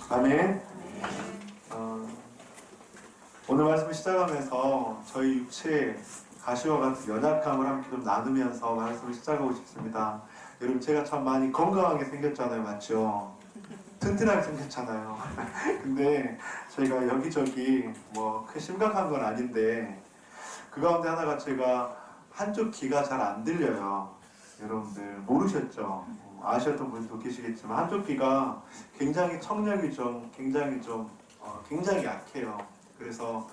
아멘. 오늘 말씀을 시작하면서 저희 육체의 가시와 같은 연약함을 함께 좀 나누면서 말씀을 시작하고 싶습니다. 여러분, 제가 참 많이 건강하게 생겼잖아요. 맞죠? 튼튼하게 생겼잖아요. 근데 저희가 여기저기 크 심각한 건 아닌데 그 가운데 하나가 제가 한쪽 귀가 잘 안 들려요. 여러분들 모르셨죠? 아셨던 분도 계시겠지만 한쪽 귀가 굉장히 청력이 굉장히 약해요. 그래서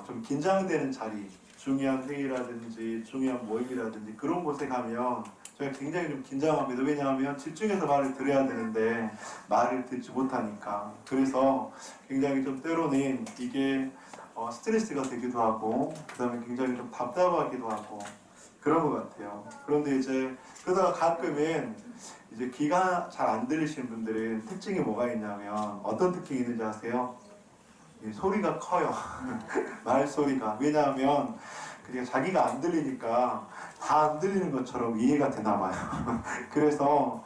좀 긴장되는 자리, 중요한 회의라든지 중요한 모임이라든지 그런 곳에 가면 제가 굉장히 좀 긴장합니다. 왜냐하면 집중해서 말을 들어야 되는데 말을 듣지 못하니까. 그래서 굉장히 좀 때로는 이게 스트레스가 되기도 하고 그 다음에 굉장히 좀 답답하기도 하고 그런 것 같아요. 그런데 이제 그러다가 가끔은 이제 귀가 잘 안 들리시는 분들은 특징이 뭐가 있냐면 어떤 특징이 있는지 아세요? 소리가 커요. 말소리가. 왜냐하면 그게 자기가 안 들리니까 다 안 들리는 것처럼 이해가 되나 봐요. 그래서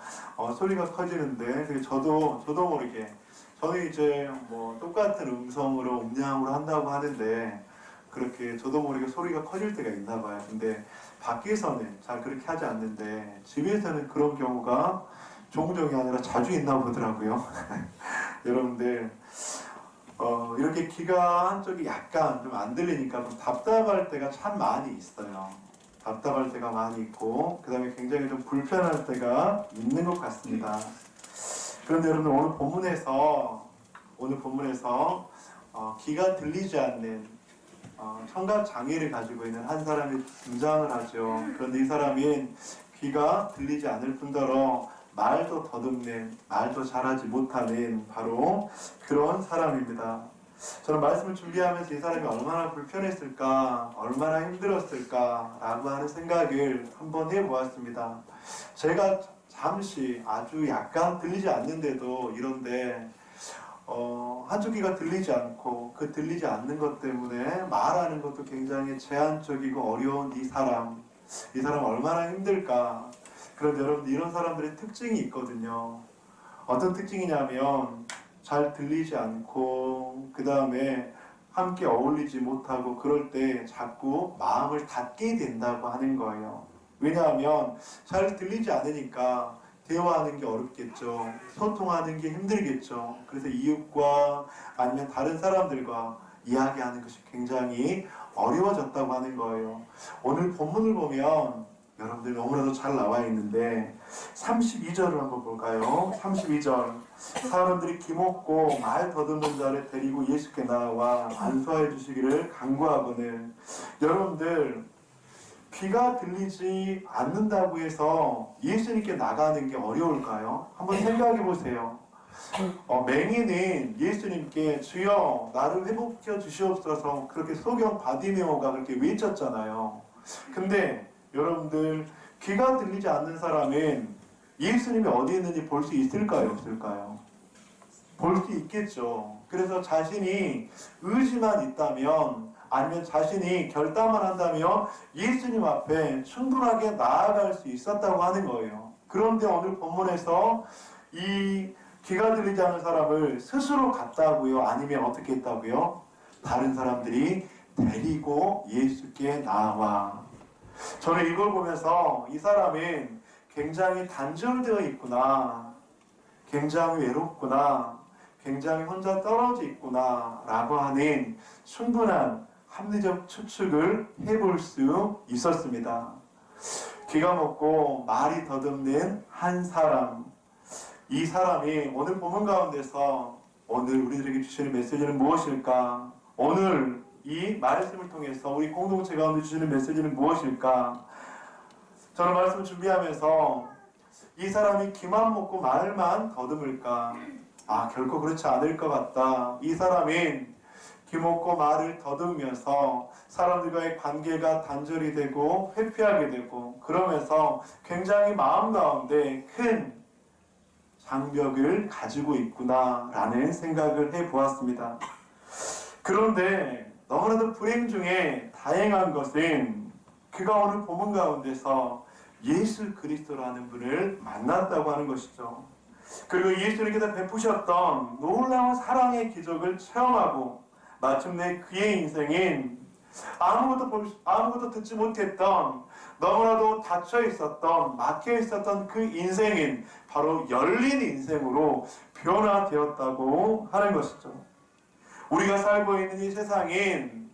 소리가 커지는데 저도 모르게 저는 이제 똑같은 음량으로 한다고 하는데 그렇게 저도 모르게 소리가 커질 때가 있나 봐요. 근데 밖에서는 잘 그렇게 하지 않는데 집에서는 그런 경우가 종종이 아니라 자주 있나 보더라고요. 여러분들 이렇게 귀가 한쪽이 약간 좀 안 들리니까 좀 답답할 때가 참 많이 있어요. 답답할 때가 많이 있고 그 다음에 굉장히 좀 불편할 때가 있는 것 같습니다. 그런데 여러분 오늘 본문에서 귀가 들리지 않는 청각 장애를 가지고 있는 한 사람이 등장을 하죠. 그런데 이 사람은 귀가 들리지 않을 뿐더러 말도 더듬는, 말도 잘하지 못하는 바로 그런 사람입니다. 저는 말씀을 준비하면서 이 사람이 얼마나 불편했을까, 얼마나 힘들었을까 라고 하는 생각을 한번 해보았습니다. 제가 잠시 아주 약간 들리지 않는데도 이런데 한쪽 귀가 들리지 않고 그 들리지 않는 것 때문에 말하는 것도 굉장히 제한적이고 어려운 이 사람 얼마나 힘들까. 그런데 여러분 이런 사람들의 특징이 있거든요. 어떤 특징이냐면 잘 들리지 않고 그 다음에 함께 어울리지 못하고 그럴 때 자꾸 마음을 닫게 된다고 하는 거예요. 왜냐하면 잘 들리지 않으니까 대화하는 게 어렵겠죠. 소통하는 게 힘들겠죠. 그래서 이웃과 아니면 다른 사람들과 이야기하는 것이 굉장히 어려워졌다고 하는 거예요. 오늘 본문을 보면 여러분들 너무나도 잘 나와 있는데 32절을 한번 볼까요? 32절 사람들이 기먹고 말 더듬는 자를 데리고 예수께 나와 안수하여 주시기를 간구하거늘. 여러분들 귀가 들리지 않는다고 해서 예수님께 나가는 게 어려울까요? 한번 생각해 보세요. 맹인은 예수님께 주여 나를 회복시켜 주시옵소서 그렇게 소경 바디메오가 그렇게 외쳤잖아요. 근데 여러분들 귀가 들리지 않는 사람은 예수님이 어디 있는지 볼 수 있을까요? 없을까요? 볼 수 있겠죠. 그래서 자신이 의지만 있다면 아니면 자신이 결단만 한다면 예수님 앞에 충분하게 나아갈 수 있었다고 하는 거예요. 그런데 오늘 본문에서 이 귀가 들리지 않는 사람을 스스로 갔다고요? 아니면 어떻게 했다고요? 다른 사람들이 데리고 예수께 나와. 저는 이걸 보면서 이 사람은 굉장히 단절되어 있구나, 굉장히 외롭구나, 굉장히 혼자 떨어져 있구나 라고 하는 충분한 합리적 추측을 해볼 수 있었습니다. 귀가 먹고 말이 더듬는 한 사람, 이 사람이 오늘 본문 가운데서 오늘 우리들에게 주시는 메시지는 무엇일까? 오늘 이 말씀을 통해서 우리 공동체 가운데 주시는 메시지는 무엇일까? 저는 말씀을 준비하면서 이 사람이 귀만 먹고 말만 더듬을까? 결코 그렇지 않을 것 같다. 이 사람은 귀 먹고 말을 더듬으면서 사람들과의 관계가 단절이 되고 회피하게 되고 그러면서 굉장히 마음 가운데 큰 장벽을 가지고 있구나 라는 생각을 해보았습니다. 그런데 너무나도 불행 중에 다행한 것은 그가 오늘 본문 가운데서 예수 그리스도라는 분을 만났다고 하는 것이죠. 그리고 예수님께서 베푸셨던 놀라운 사랑의 기적을 체험하고 마침내 그의 인생인 아무것도 듣지 못했던, 너무나도 닫혀 있었던, 막혀 있었던 그 인생인 바로 열린 인생으로 변화되었다고 하는 것이죠. 우리가 살고 있는 이 세상인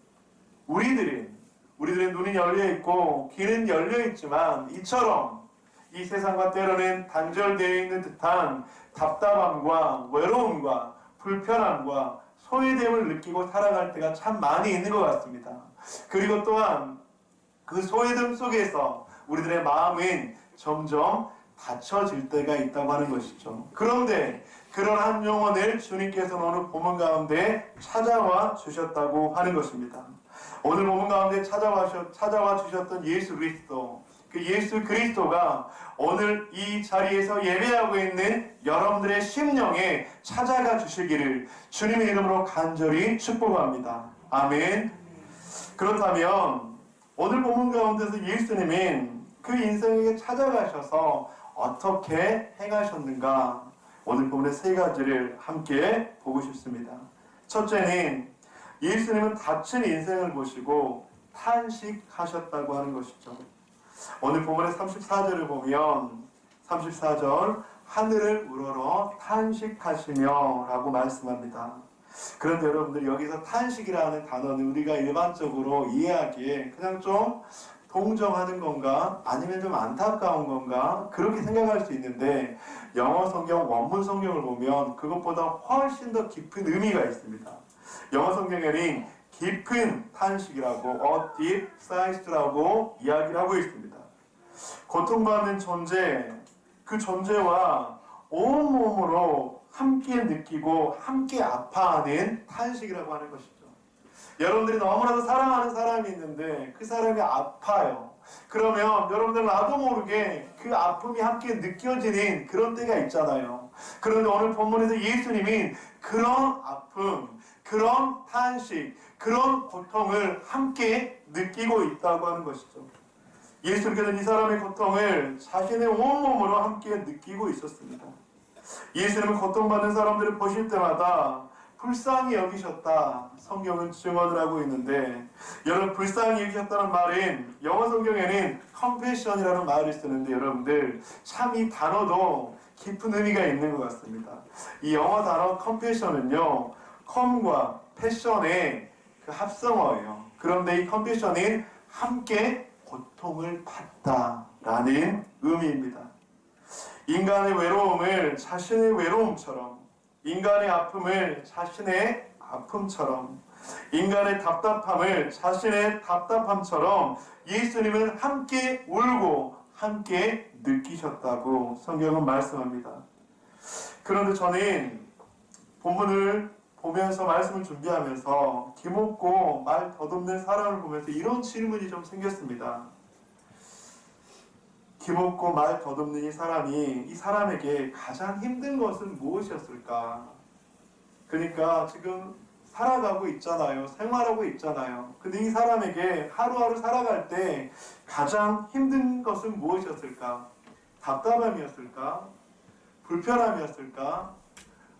우리들의 눈이 열려 있고 귀는 열려 있지만, 이처럼 이 세상과 때로는 단절되어 있는 듯한 답답함과 외로움과 불편함과 소외됨을 느끼고 살아갈 때가 참 많이 있는 것 같습니다. 그리고 또한 그 소외됨 속에서 우리들의 마음은 점점 닫혀질 때가 있다고 하는 것이죠. 그런데 그러한 영혼을 주님께서는 오늘 본문 가운데 찾아와 주셨다고 하는 것입니다. 오늘 본문 가운데 찾아와 주셨던 예수 그리스도, 그 예수 그리스도가 오늘 이 자리에서 예배하고 있는 여러분들의 심령에 찾아가 주시기를 주님의 이름으로 간절히 축복합니다. 아멘. 그렇다면 오늘 본문 가운데서 예수님은 그 인생에게 찾아가셔서 어떻게 행하셨는가, 오늘 본문의 세 가지를 함께 보고 싶습니다. 첫째는 예수님은 닫힌 인생을 보시고 탄식하셨다고 하는 것이죠. 오늘 본문의 34절을 보면 34절 하늘을 우러러 탄식하시며 라고 말씀합니다. 그런데 여러분들, 여기서 탄식이라는 단어는 우리가 일반적으로 이해하기에 그냥 좀 동정하는 건가 아니면 좀 안타까운 건가 그렇게 생각할 수 있는데, 영어 성경 원문 성경을 보면 그것보다 훨씬 더 깊은 의미가 있습니다. 영어 성경에는 깊은 탄식이라고 a deep sigh라고 이야기를 하고 있습니다. 고통받는 존재, 그 존재와 온몸으로 함께 느끼고 함께 아파하는 탄식이라고 하는 것이죠. 여러분들이 너무나도 사랑하는 사람이 있는데 그 사람이 아파요. 그러면 여러분들 나도 모르게 그 아픔이 함께 느껴지는 그런 때가 있잖아요. 그런데 오늘 본문에서 예수님이 그런 아픔, 그런 탄식, 그런 고통을 함께 느끼고 있다고 하는 것이죠. 예수님께서는 이 사람의 고통을 자신의 온몸으로 함께 느끼고 있었습니다. 예수님은 고통받는 사람들을 보실 때마다 불쌍히 여기셨다, 성경은 증언을 하고 있는데, 여러분, 불쌍히 여기셨다는 말은 영어 성경에는 compassion이라는 말을 쓰는데, 여러분들 참 이 단어도 깊은 의미가 있는 것 같습니다. 이 영어 단어 compassion은요, com과 passion의 그 합성어예요. 그런데 이 compassion은 함께 고통을 받다라는 의미입니다. 인간의 외로움을 자신의 외로움처럼, 인간의 아픔을 자신의 아픔처럼, 인간의 답답함을 자신의 답답함처럼 예수님은 함께 울고 함께 느끼셨다고 성경은 말씀합니다. 그런데 저는 본문을 보면서, 말씀을 준비하면서 기먹고 말 더듬는 사람을 보면서 이런 질문이 좀 생겼습니다. 기먹고 말 더듬는 이 사람이, 이 사람에게 가장 힘든 것은 무엇이었을까? 그러니까 지금 살아가고 있잖아요. 생활하고 있잖아요. 근데 이 사람에게 하루하루 살아갈 때 가장 힘든 것은 무엇이었을까? 답답함이었을까? 불편함이었을까?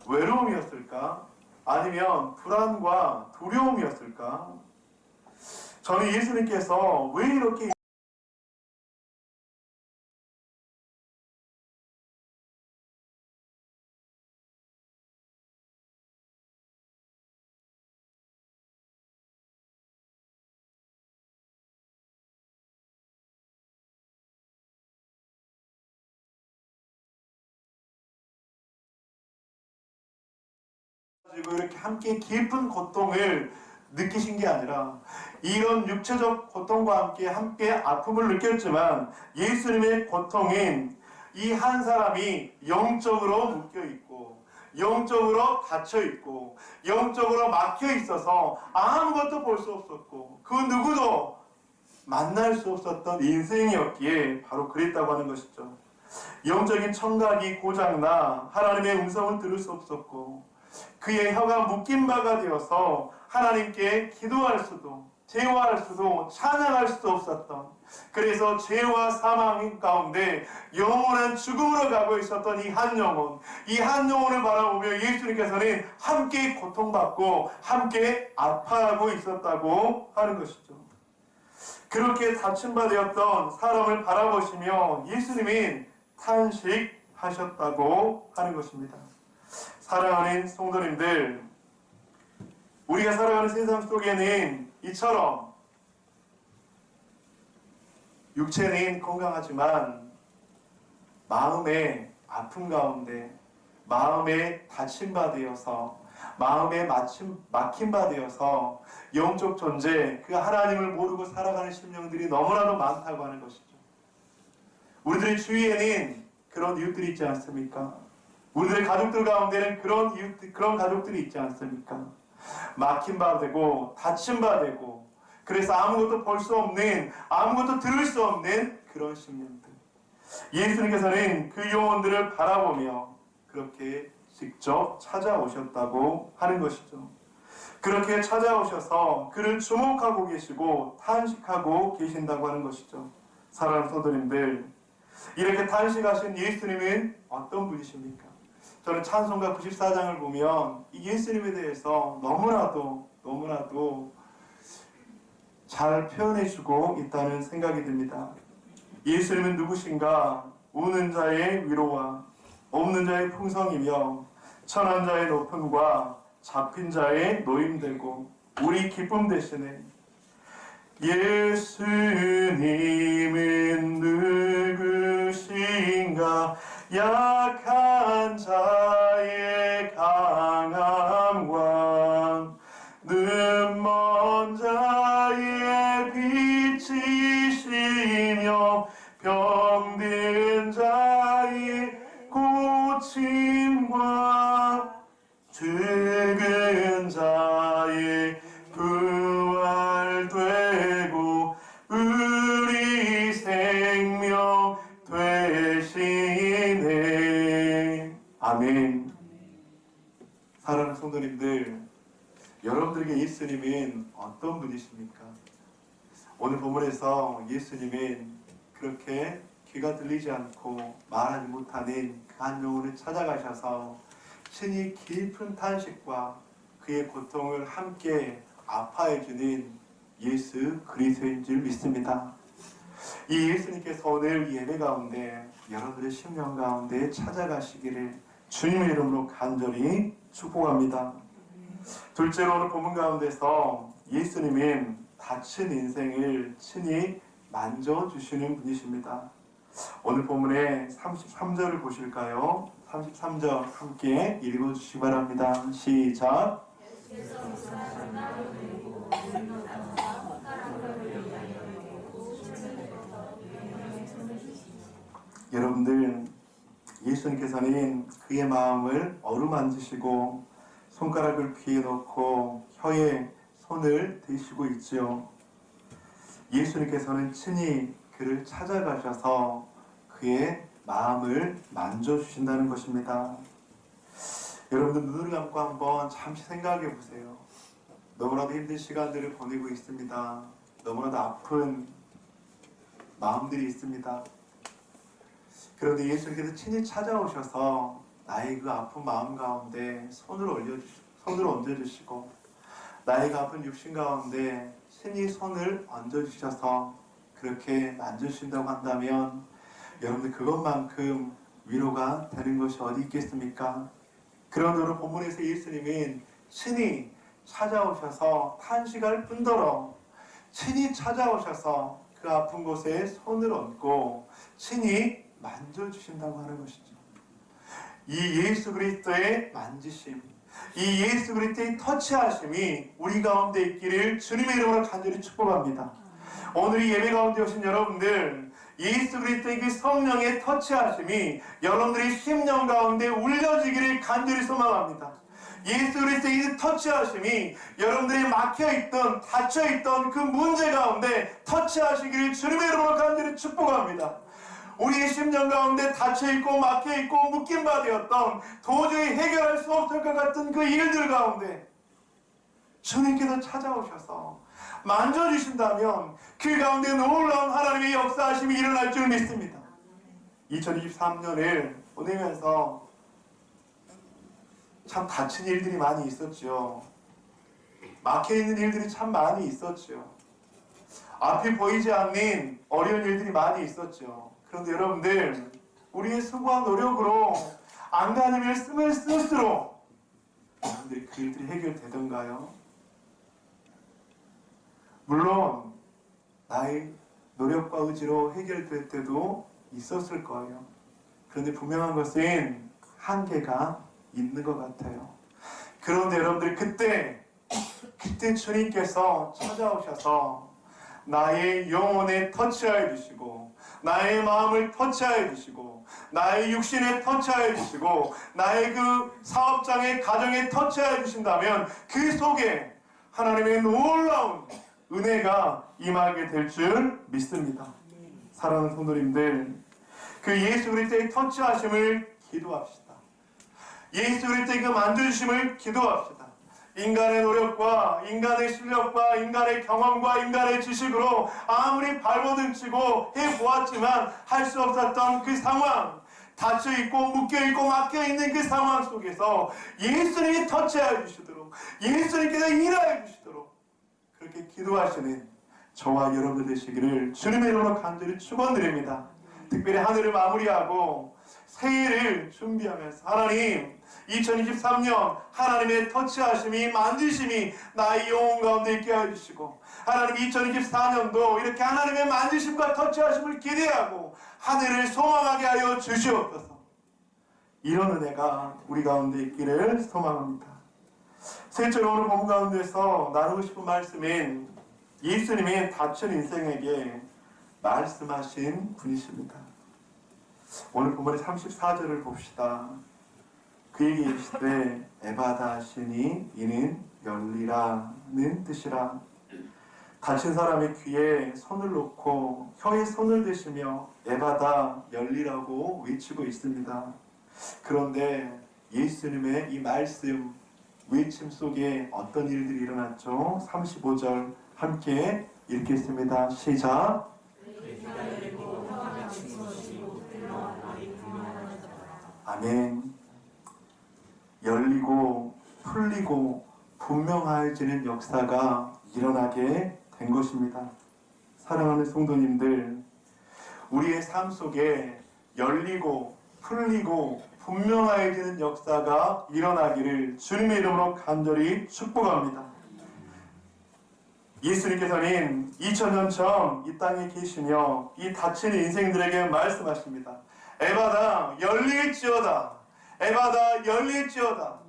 외로움이었을까? 아니면 불안과 두려움이었을까? 저는 예수님께서 왜 이렇게 이렇게 함께 깊은 고통을 느끼신 게 아니라, 이런 육체적 고통과 함께 아픔을 느꼈지만 예수님의 고통은 이 한 사람이 영적으로 묶여있고 영적으로 닫혀있고 영적으로 막혀있어서 아무것도 볼 수 없었고 그 누구도 만날 수 없었던 인생이었기에 바로 그랬다고 하는 것이죠. 영적인 청각이 고장나 하나님의 음성을 들을 수 없었고, 그의 혀가 묶인 바가 되어서 하나님께 기도할 수도, 대화할 수도 찬양할 수도 없었던, 그래서 죄와 사망 가운데 영원한 죽음으로 가고 있었던 이 한 영혼, 이 한 영혼을 바라보며 예수님께서는 함께 고통받고 함께 아파하고 있었다고 하는 것이죠. 그렇게 다친 바 되었던 사람을 바라보시며 예수님은 탄식하셨다고 하는 것입니다. 사랑하는 성도님들, 우리가 살아가는 세상 속에는 이처럼 육체는 건강하지만 마음의 아픔 가운데, 마음에 다친 바 되어서, 마음에 막힌 바 되어서 영적 존재, 그 하나님을 모르고 살아가는 심령들이 너무나도 많다고 하는 것이죠. 우리들의 주위에는 그런 이웃들이 있지 않습니까? 우리들의 가족들 가운데는 그런 가족들이 있지 않습니까? 막힌 바 되고 다친 바 되고, 그래서 아무것도 볼 수 없는, 아무것도 들을 수 없는 그런 심령들. 예수님께서는 그 영혼들을 바라보며 그렇게 직접 찾아오셨다고 하는 것이죠. 그렇게 찾아오셔서 그를 주목하고 계시고 탄식하고 계신다고 하는 것이죠. 사랑하는 성도님들, 이렇게 탄식하신 예수님은 어떤 분이십니까? 저는 찬송가 94장을 보면 이 예수님에 대해서 너무나도 잘 표현해주고 있다는 생각이 듭니다. 예수님은 누구신가? 우는 자의 위로와 없는 자의 풍성이며 천한 자의 높음과 잡힌 자의 노임되고 우리 기쁨 되시네. 예수님은 누구신가? 약한 자의 강함과 눈먼 자의 빛이시며 병든 자의 고침과 죽은 자의 부활되고 우리 생명 되시네. 아멘. 사랑하는 성도님들, 여러분들에게 예수님은 어떤 분이십니까? 오늘 본문에서 예수님은 그렇게 귀가 들리지 않고 말하지 못하는 그 한 영혼을 찾아가셔서 신이 깊은 탄식과 그의 고통을 함께 아파해주는 예수 그리스도인 줄 믿습니다. 이 예수님께서 오늘 예배 가운데 여러분들의 심령 가운데 찾아가시기를 주님의 이름으로 간절히 축복합니다. 둘째로 오늘 본문 가운데서 예수님은 다친 인생을 친히 만져주시는 분이십니다. 오늘 본문의 33절을 보실까요? 33절 함께 읽어주시기 바랍니다. 시작. 여러분들, 예수님께서는 그의 마음을 어루만지시고 손가락을 귀에 넣고 혀에 손을 대시고 있지요. 예수님께서는 친히 그를 찾아가셔서 그의 마음을 만져주신다는 것입니다. 여러분들 눈을 감고 한번 잠시 생각해 보세요. 너무나도 힘든 시간들을 보내고 있습니다. 너무나도 아픈 마음들이 있습니다. 그런데 예수님께서 친히 찾아오셔서 나의 그 아픈 마음 가운데 손을 얹어주시고 나의 그 아픈 육신 가운데 친히 손을 얹어주셔서 그렇게 만져주신다고 한다면 여러분들 그것만큼 위로가 되는 것이 어디 있겠습니까? 그런데 오늘 본문에서 예수님은 친히 찾아오셔서 탄식할 뿐더러 친히 찾아오셔서 그 아픈 곳에 손을 얹고 친히 만져주신다고 하는 것이죠. 이 예수 그리스도의 만지심, 이 예수 그리스도의 터치하심이 우리 가운데 있기를 주님의 이름으로 간절히 축복합니다. 오늘 이 예배 가운데 오신 여러분들, 예수 그리스도의 그 성령의 터치하심이 여러분들의 심령 가운데 울려지기를 간절히 소망합니다. 예수 그리스도의 터치하심이 여러분들이 막혀있던 닫혀있던 그 문제 가운데 터치하시기를 주님의 이름으로 간절히 축복합니다. 우리의 심령 가운데 닫혀있고 막혀있고 묶임바 되었던 도저히 해결할 수 없을 것 같은 그 일들 가운데 주님께서 찾아오셔서 만져주신다면 그 가운데 놀라운 하나님의 역사하심이 일어날 줄 믿습니다. 2023년을 보내면서 참 다친 일들이 많이 있었죠. 막혀있는 일들이 참 많이 있었죠. 앞이 보이지 않는 어려운 일들이 많이 있었죠. 그런데 여러분들, 우리의 수고한 노력으로 안간힘을 쓰면 쓸수록 여러분들이 그 일들이 해결되던가요? 물론 나의 노력과 의지로 해결될 때도 있었을 거예요. 그런데 분명한 것은 한계가 있는 것 같아요. 그런데 여러분들, 그때 주님께서 찾아오셔서 나의 영혼에 터치하여 주시고, 나의 마음을 터치하여 주시고, 나의 육신에 터치하여 주시고, 나의 그 사업장의 가정에 터치하여 주신다면 그 속에 하나님의 놀라운 은혜가 임하게 될 줄 믿습니다. 사랑하는 성도님들, 그 예수 그리스도의 터치하심을 기도합시다. 예수 그리스도의 그 만져주심을 기도합시다. 인간의 노력과 인간의 실력과 인간의 경험과 인간의 지식으로 아무리 발버둥치고 해보았지만 할 수 없었던 그 상황, 닫혀있고 묶여있고 막혀있는 그 상황 속에서 예수님이 터치하여 주시도록, 예수님께서 일하여 주시도록 그렇게 기도하시는 저와 여러분들 되시기를 주님의 이름으로 간절히 축원드립니다. 특별히 한 해를 마무리하고 새해를 준비하면서 하나님, 2023년 하나님의 터치하심이, 만지심이 나의 영혼 가운데 있게 해주시고, 하나님 2024년도 이렇게 하나님의 만지심과 터치하심을 기대하고 한 해를 소망하게 하여 주시옵소서. 이런 은혜가 우리 가운데 있기를 소망합니다. 셋째로 오늘 본문 가운데서 나누고 싶은 말씀은 예수님의 닫힌 인생에게 말씀하신 분이십니다. 오늘 본문의 34절을 봅시다. 그에게 이르시되 에바다 하시니 이는 열리라는 뜻이라. 다친 사람의 귀에 손을 놓고 혀에 손을 대시며 에바다 열리라고 외치고 있습니다. 그런데 예수님의 이 말씀 외침 속에 어떤 일들이 일어났죠? 35절 함께 읽겠습니다. 시작. 아멘. 열리고 풀리고 분명해지는 역사가 일어나게 된 것입니다. 사랑하는 성도님들, 우리의 삶 속에 열리고 풀리고 분명해지는 역사가 일어나기를 주님의 이름으로 간절히 축복합니다. 예수님께서는 2000년 전 이 땅에 계시며 이 닫힌 인생들에게 말씀하십니다. 에바다 열릴지어다. 에바다 열릴지어다.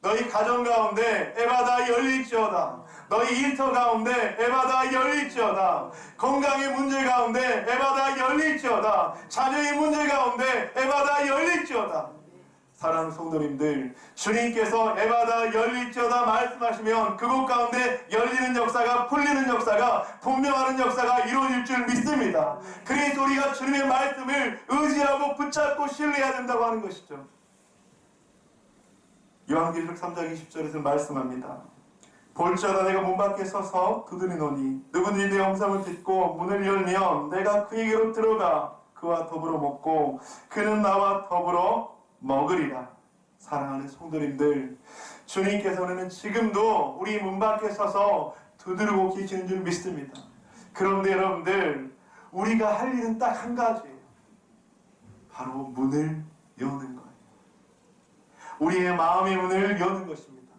너희 가정 가운데 에바다 열릴지어다. 너희 일터 가운데 에바다 열릴지어다. 건강의 문제 가운데 에바다 열릴지어다. 자녀의 문제 가운데 에바다 열릴지어다. 사랑하는 성도님들, 주님께서 에바다 열릴지어다 말씀하시면 그곳 가운데 열리는 역사가, 풀리는 역사가, 분명하는 역사가 이루어질 줄 믿습니다. 그래서 우리가 주님의 말씀을 의지하고 붙잡고 신뢰해야 된다고 하는 것이죠. 요한계시록 3장 20절에서 말씀합니다. 볼지어다 내가 문 밖에 서서 두드리노니 누구든지 내 음성을 듣고 문을 열면 내가 그에게로 들어가 그와 더불어 먹고 그는 나와 더불어 먹으리라. 사랑하는 성도님들, 주님께서는 지금도 우리 문 밖에 서서 두드리고 계시는 줄 믿습니다. 그런데 여러분들, 우리가 할 일은 딱 한 가지예요. 바로 문을 여는 거예요. 우리의 마음의 문을 여는 것입니다.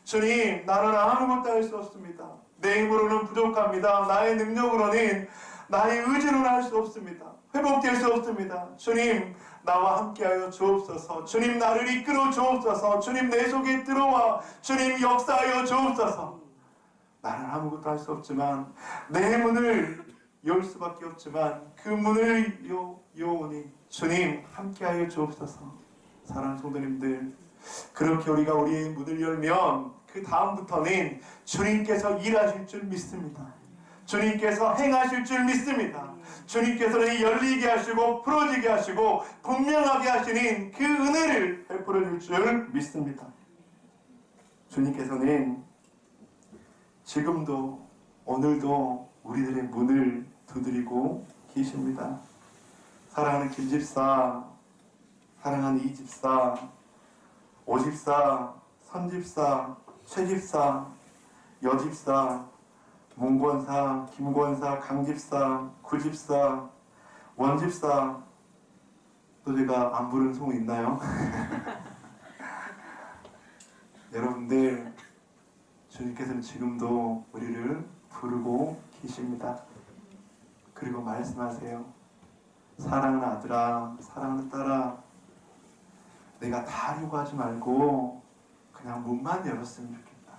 주님, 나는 아무것도 할 수 없습니다. 내 힘으로는 부족합니다. 나의 능력으로는, 나의 의지로는 할 수 없습니다. 회복될 수 없습니다. 주님, 나와 함께하여 주옵소서. 주님, 나를 이끌어 주옵소서. 주님, 내 속에 들어와 주님 역사하여 주옵소서. 나는 아무것도 할 수 없지만 내 문을 열 수밖에 없지만 그 문을 여오니 주님 함께하여 주옵소서. 사랑하는 성도님들, 그렇게 우리가 우리의 문을 열면 그 다음부터는 주님께서 일하실 줄 믿습니다. 주님께서 행하실 줄 믿습니다. 주님께서는 열리게 하시고 풀어지게 하시고 분명하게 하시는 그 은혜를 베풀어 줄 줄 믿습니다. 주님께서는 지금도 오늘도 우리들의 문을 두드리고 계십니다. 사랑하는 김집사, 사랑하는 이집사, 오집사, 선집사, 최집사, 여집사, 문권사, 김권사, 강집사, 구집사, 원집사, 또 제가 안 부르는 소문 있나요? 여러분들, 주님께서는 지금도 우리를 부르고 계십니다. 그리고 말씀하세요. 사랑하는 아들아, 사랑하는 딸아, 내가 다 하려고 하지 말고 그냥 문만 열었으면 좋겠다.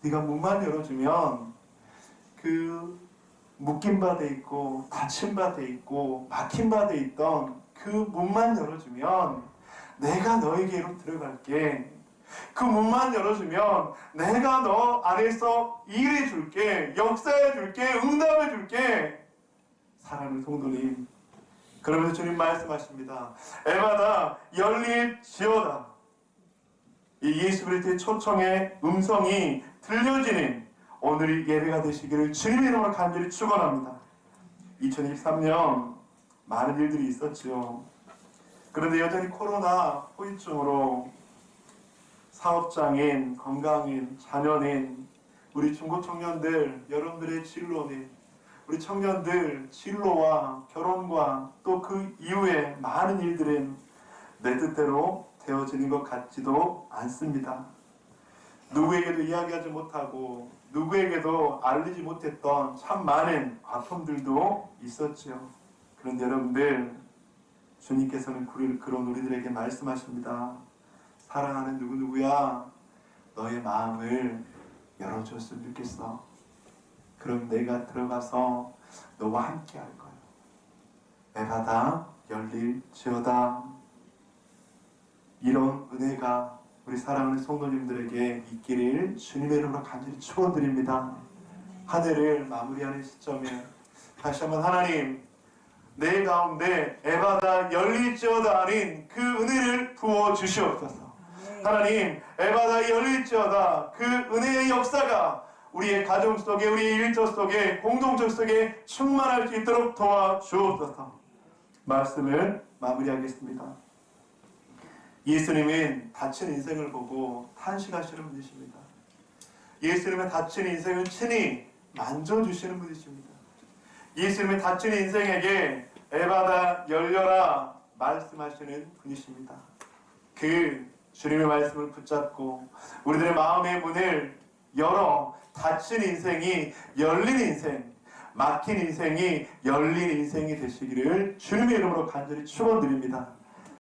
네가 문만 열어주면 그 묶인 바 돼 있고 닫힌 바 돼 있고 막힌 바 돼 있던 그 문만 열어주면 내가 너에게로 들어갈게. 그 문만 열어주면 내가 너 안에서 일해 줄게, 역사해 줄게, 응답해 줄게. 사랑하는 성도님, 그러면서 주님 말씀하십니다. 애마다 열릴지어다. 이 예수 그리스도의 초청의 음성이 들려지는 오늘이 예배가 되시기를 주님의 이름으로 간절히 축원합니다. 2023년 많은 일들이 있었죠. 그런데 여전히 코로나 후유증으로 사업장인, 건강인, 자녀인, 우리 중고 청년들, 여러분들의 진로는, 우리 청년들 진로와 결혼과 또 그 이후에 많은 일들은 내 뜻대로 되어지는 것 같지도 않습니다. 누구에게도 이야기하지 못하고 누구에게도 알리지 못했던 참 많은 아픔들도 있었죠. 그런데 여러분들, 주님께서는 그런 우리들에게 말씀하십니다. 사랑하는 누구누구야, 너의 마음을 열어줬으면 좋겠어. 그럼 내가 들어가서 너와 함께 할 거야. 애바다 열릴지어다. 이런 은혜가 우리 사랑하는 성도님들에게 있기를 주님의 이름으로 간절히 축원드립니다. 한 해를 마무리하는 시점에 다시 한번 하나님, 내 가운데 애바다 열릴지어다 아닌 그 은혜를 부어 주시옵소서. 하나님, 애바다 열릴지어다 그 은혜의 역사가 우리의 가정 속에, 우리의 일터 속에, 공동체 속에 충만할 수 있도록 도와주옵소서. 말씀을 마무리하겠습니다. 예수님은 다친 인생을 보고 탄식하시는 분이십니다. 예수님은 다친 인생을 친히 만져주시는 분이십니다. 예수님은 다친 인생에게 애바다 열려라 말씀하시는 분이십니다. 그 주님의 말씀을 붙잡고 우리들의 마음의 문을 열어 닫힌 인생이 열린 인생, 막힌 인생이 열린 인생이 되시기를 주님의 이름으로 간절히 축원드립니다.